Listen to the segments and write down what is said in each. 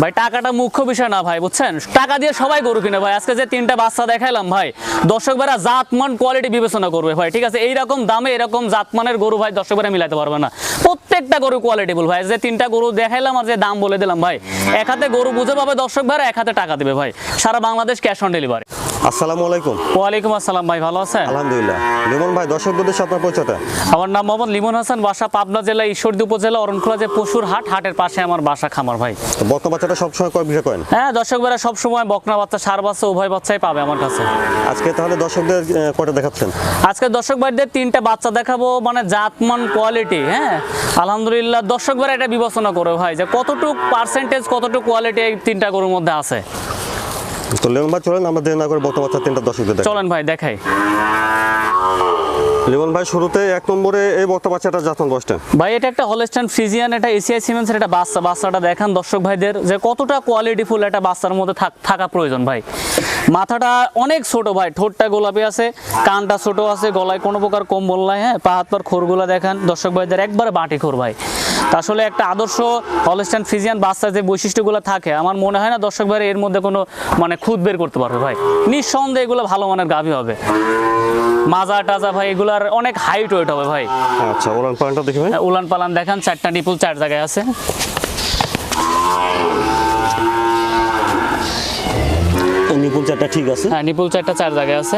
ভাই টাকাটা মুখ্য বিষয় না ভাই, বুঝছেন? টাকা দিয়ে সবাই গরু কিনে ভাই। আজকে যে 3টা বাচ্চা দেখাইলাম ভাই, দর্শক ভাইরা জাতমান কোয়ালিটি বিবেচনা করবে ভাই, ঠিক আছে? এইরকম দামে এরকম জাতমানের গরু ভাই দর্শক ভাইরা মিলাতে পারবে না। প্রত্যেকটা গরু কোয়ালিটিফুল ভাই। যে 3টা গরু দেখাইলাম আর যে দাম বলে দিলাম ভাই, এক হাতে গরু বুঝে পাবে দর্শক ভাইরা, এক হাতে টাকা দিবে ভাই। সারা বাংলাদেশ ক্যাশ অন ডেলিভারি। আসসালামু আলাইকুম। ওয়ালাইকুম আসসালাম ভাই, ভালো আছেন? আলহামদুলিল্লাহ। লিমন ভাই, দর্শকদের সাথে আপনার পরিচয়টা? আমার নাম মোহাম্মদ লিমন হাসান, বাসা পাবনা জেলা ঈশ্বরদী উপজেলা অরণখোলা যে পশুর হাট, হাটের পাশে আমার বাসা খামার ভাই। তো বকনা বাচ্চাটা সবসময় কয় বিক্রি করেন? হ্যাঁ, দর্শক ভাইরা সবসময় বকনা বাচ্চা, ষাঁড় বাচ্চা উভয় বাচ্চাই পাবে আমার কাছে। আজকে তাহলে দর্শকদের কয়টা দেখাচ্ছেন? আজকে দর্শক ভাইদের 3টা বাচ্চা দেখাবো, মানে জাতমান কোয়ালিটি। হ্যাঁ, আলহামদুলিল্লাহ দর্শক ভাইরা এটা বিবেচনা করে ভাই যে কতটুক পার্সেন্টেজ, কতটুক কোয়ালিটি এই 3টা গরুর মধ্যে আছে। তো লিমন ভাই চলেন আমরা দেরি না করে বকনা বাচ্চা 3টা দর্শকদের দেখাই। চলেন ভাই দেখাই। লিমন ভাই, শুরুতে 1 নম্বরে এই বকনা বাচ্চাটা জাতমান বয়সটা? ভাই এটা একটা হলস্টাইন ফ্রিজিয়ান, এটা এসিআই সিমেন্সের একটা বাচ্চা। বাচ্চাটা দেখান দর্শক ভাইদের যে কতটা কোয়ালিটিফুল একটা বাচ্চার মধ্যে থাকা প্রয়োজন ভাই। মাথাটা অনেক ছোট ভাই, ঠোঁটটা গোলাপি আছে, কানটা ছোট আছে, গলায় কোনো প্রকার কম্বল নাই। হ্যাঁ, পা হাত পার খোরগুলা দেখান দর্শক ভাইদের, একবারে বাটি খোর ভাই। তা আসলে একটা আদর্শ হলস্টাইন ফ্রিজিয়ান বাচ্চার যে বৈশিষ্ট্যগুলো থাকে, আমার মনে হয় না দর্শক ভাই এর মধ্যে কোনো মানে খুঁত বের করতে পারবে ভাই। নিঃসন্দেহে এগুলো ভালো মানের গাভী হবে। মাজা টাজা ভাই এগুলার অনেক হাইট ওয়েট হবে ভাই। আচ্ছা, উলান পালানটা দেখি ভাই। উলান পালান দেখান, 4টা নিপুল 4 জায়গায় আছে। নিপুল 4টা ঠিক আছে? হ্যাঁ, নিপুল 4টা 4 জায়গায় আছে।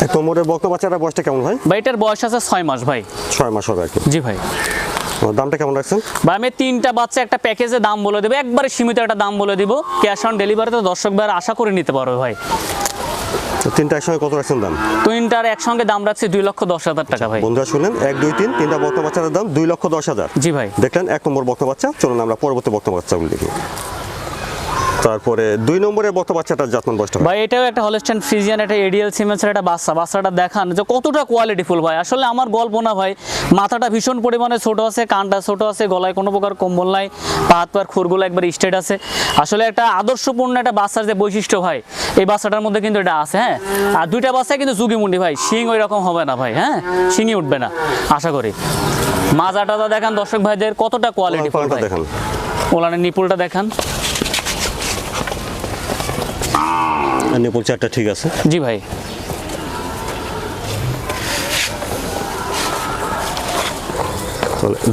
1 নম্বরে বকনা বাচ্চাটার বয়সটা কেমন ভাই? ভাই এটার বয়স আছে 6 মাস ভাই। 6 মাস হবে আর কি। জি ভাই। দামটা কেমন রাখছেন? ভাই আমি 3টা বাচ্চা একটা প্যাকেজে দাম বলে দেবো, একবারে সীমিত একটা দাম বলে দিব। ক্যাশ অন ডেলিভারিতে দর্শক ভাইরা আশা করে নিতে পারবে ভাই। তো 3টা একসঙ্গে কত রাখছেন দাম? 3টার একসঙ্গে দাম রাখছি 2,10,000 টাকা ভাই। বন্ধুরা শুনলেন, 1, 2, 3 3টা বকনা বাচ্চার দাম 2,10,000। জি ভাই। দেখলেন 1 নম্বর বকনা বাচ্চা। চলুন আমরা পরবর্তী বকনা বাচ্চাগুলো দেখি। তারপরে 2 নম্বরে বকনা বাচ্চাটার জাতমান বয়সটা? ভাই এটাও একটা হলস্টাইন ফ্রিজিয়ান, একটা এডিএল সিমেন্সের একটা বাচ্চা। বাচ্চাটা দেখান যে কতটা কোয়ালিটিফুল ভাই। আসলে আমার গল্প না ভাই, মাথাটা ভীষণ পরিমাণে ছোট আছে, কানটা ছোট আছে, গলায় কোনো প্রকার কম্বল নাই, পা হাত পার খুরগুলো একবার স্ট্রেট আছে। আসলে একটা আদর্শপূর্ণ একটা বাচ্চার যে বৈশিষ্ট্য ভাই, এই বাচ্চাটার মধ্যে কিন্তু এটা আছে। হ্যাঁ, আর 2টা বাচ্চা কিন্তু যুগিমুন্ডি ভাই, শিং ওই রকম হবে না ভাই। হ্যাঁ, শিংই উঠবে না আশা করি। মাজা টাজা দেখান দর্শক ভাইদের কতটা কোয়ালিটিফুল ভাই। দেখান, ওলানের নিপুলটা দেখান। নিপুল 4টা ঠিক আছে? জি ভাই।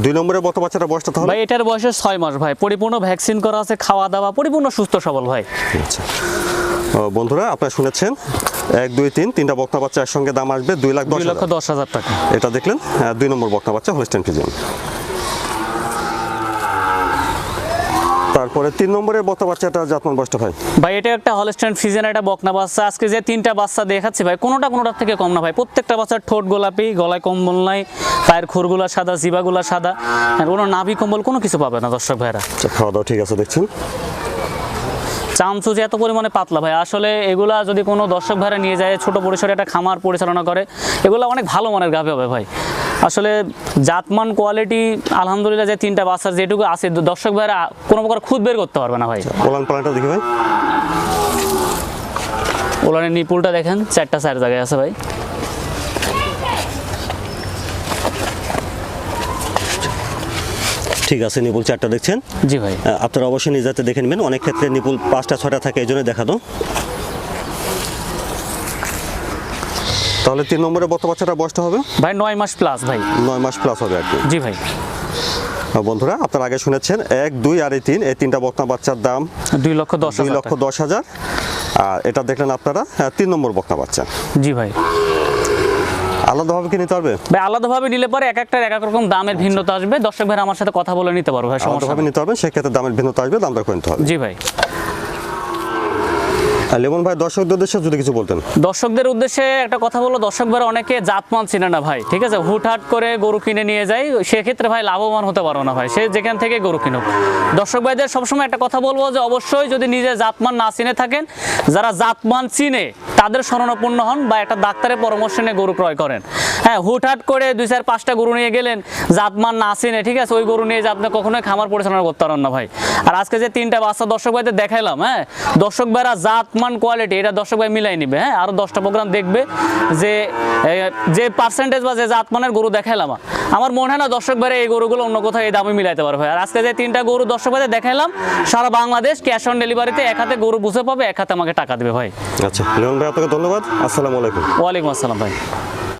2 নম্বরে বকনা বাচ্চাটার বয়সটা তাহলে? ভাই এটার বয়স 6 মাস ভাই, পরিপূর্ণ ভ্যাকসিন করা আছে, খাওয়া দাওয়া পরিপূর্ণ সুস্থ সবল ভাই। আচ্ছা বন্ধুরা, আপনারা শুনেছেন 1, 2, 3 3টা বকনা বাচ্চা একসঙ্গে দাম আসবে 2,10,000। 2,10,000 টাকা। এটা দেখলেন 2 নম্বর বকনা বাচ্চা হলস্টাইন ফ্রিজিয়ান। তারপরে 3 নম্বরে বকনা বাচ্চাটা জাতমান বয়সটা ভাই? ভাই এটা একটা হলস্টাইন ফ্রিজিয়ান, একটা বকনা বাচ্চা। আজকে যে 3টা বাচ্চা দেখাচ্ছি ভাই, কোনোটার থেকে কম না ভাই। প্রত্যেকটা বাচ্চার ঠোঁট গোলাপি, গলায় কম্বল নাই, পায়ের খুরগুলা সাদা, জিবাগুলা সাদা, আর কোনো নাভি কম্বল কোনো কিছু পাবে না দর্শক ভাইরা। খাওয়া দাওয়া ঠিক আছে দেখছেন? চামচু যে এত পরিমাণে পাতলা ভাই, আসলে এগুলা যদি কোনো দর্শক ভাইরা নিয়ে যায়, ছোট পরিসরে একটা খামার পরিচালনা করে, এগুলা অনেক ভালো মানের গাভী হবে ভাই। আসলে জাতমান কোয়ালিটি আলহামদুলিল্লাহ যে 3টা বাচ্চার যেটুকু আছে, দর্শক ভাইরা কোনো প্রকার খুঁত বের করতে পারবে না ভাই। ওলান পালানটা দেখি ভাই। ওলানের নিপুলটা দেখেন, 4টা 4 জায়গায় আছে ভাই। ঠিক আছে, নিপুল 4টা দেখছেন? জি ভাই। আপনারা অবশ্যই নিজেতে দেখে নেবেন, অনেক ক্ষেত্রে নিপুল 5টা 6টা থাকে, এই জন্য দেখানো। তাহলে 3 নম্বরে বকনা বাচ্চাটার বয়সটা হবে ভাই 9 মাস প্লাস ভাই। 9 মাস প্লাস হবে আর কি। জি ভাই। বন্ধুরা, আপনারা আগে শুনেছেন 1, 2 আর 3 এই 3টা বকনা বাচ্চার দাম 2,10,000। আর এটা দেখলেন আপনারা 3 নম্বর বকনা বাচ্চা। জি ভাই। আলাদাভাবে কি নিতে পারবে ভাই? আলাদাভাবে নিলে পরে এক একটার এক এক রকম দামের ভিন্নতা আসবে। দর্শক ভাই আমার সাথে কথা বলে নিতে পারবো ভাই, সমস্যা আলাদাভাবে নেই। নিতে পারবেন, সেক্ষেত্রে দামের ভিন্নতা আসবে, দামটা করে নিতে হবে। জি ভাই। লিমন ভাই, দর্শকদের উদ্দেশ্যে যদি কিছু বলতেন। দর্শকদের উদ্দেশ্যে একটা কথা বলবো, দর্শক ভাইরা অনেকে জাতমান চিনে না ভাই, ঠিক আছে? হুটহাট করে গরু কিনে নিয়ে যায়, সেক্ষেত্রে ভাই লাভবান হতে পারো না ভাই, সে যেখান থেকে গরু কিনুক। দর্শক ভাইদের সবসময় একটা কথা বলবো যে অবশ্যই যদি নিজে জাতমান না চিনে থাকেন, যারা জাতমান চিনে তাদের শরণাপন্ন হন বা একটা ডাক্তারের পরামর্শ নিয়ে গরু ক্রয় করেন। হ্যাঁ, হুটহাট করে 2-4-5টা গরু নিয়ে গেলেন, জাতমান না চিনে, ঠিক আছে, ওই গরু নিয়ে যে আপনি কখনোই খামার পরিচালনা করতে পারেন না ভাই। আর আজকে যে 3টা বাচ্চা দর্শক ভাইদের দেখাইলাম, হ্যাঁ, দর্শক ভাইরা জাতমান কোয়ালিটি এটা দর্শক ভাই মিলাই নিবে। হ্যাঁ, আরো 10টা প্রোগ্রাম দেখবে যে পার্সেন্টেজ বা যে জাতমানের গরু দেখাইলাম, আমার মনে হয় না দর্শক ভাইরা এই গরুগুলো অন্য কোথাও এই দামে মিলাইতে পারবে। আর আজকে যে 3টা গরু দর্শক ভাইদের দেখাইলাম, সারা বাংলাদেশ ক্যাশ অন ডেলিভারিতে, এক হাতে গরু বুঝে পাবে, এক হাতে আমাকে টাকা দেবে ভাই। আচ্ছা লিমন ভাই, আপনাকে ধন্যবাদ। আসসালামু আলাইকুম। ওয়ালাইকুম আসসালাম ভাই।